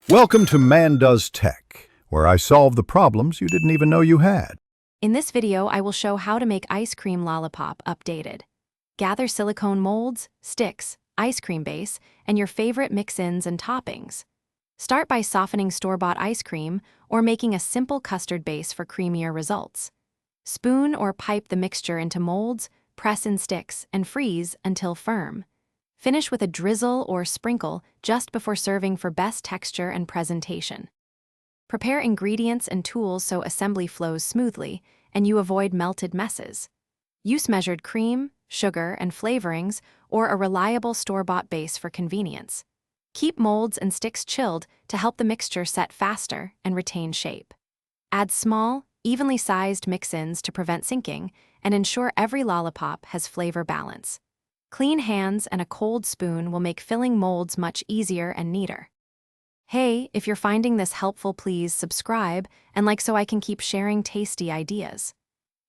Welcome to Man Does Tech, where I solve the problems you didn't even know you had. In this video, I will show how to make ice cream lollipop updated. Gather silicone molds, sticks, ice cream base, and your favorite mix-ins and toppings. Start by softening store-bought ice cream or making a simple custard base for creamier results. Spoon or pipe the mixture into molds, press in sticks, and freeze until firm. Finish with a drizzle or sprinkle just before serving for best texture and presentation. Prepare ingredients and tools so assembly flows smoothly and you avoid melted messes. Use measured cream, sugar, and flavorings or a reliable store-bought base for convenience. Keep molds and sticks chilled to help the mixture set faster and retain shape. Add small, evenly sized mix-ins to prevent sinking and ensure every lollipop has flavor balance. Clean hands and a cold spoon will make filling molds much easier and neater. Hey, if you're finding this helpful, please subscribe and like so I can keep sharing tasty ideas.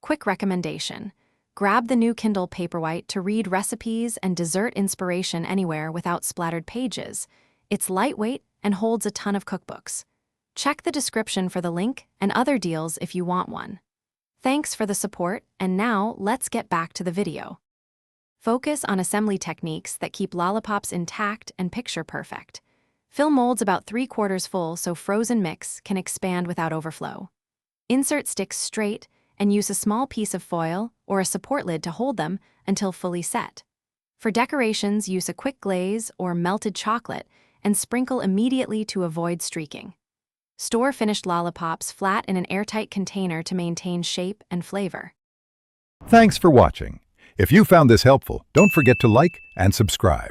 Quick recommendation: grab the new Kindle Paperwhite to read recipes and dessert inspiration anywhere without splattered pages. It's lightweight and holds a ton of cookbooks. Check the description for the link and other deals if you want one. Thanks for the support, and now let's get back to the video. Focus on assembly techniques that keep lollipops intact and picture perfect. Fill molds about 3/4 full so frozen mix can expand without overflow. Insert sticks straight and use a small piece of foil or a support lid to hold them until fully set. For decorations, use a quick glaze or melted chocolate and sprinkle immediately to avoid streaking. Store finished lollipops flat in an airtight container to maintain shape and flavor. Thanks for watching. If you found this helpful, don't forget to like and subscribe.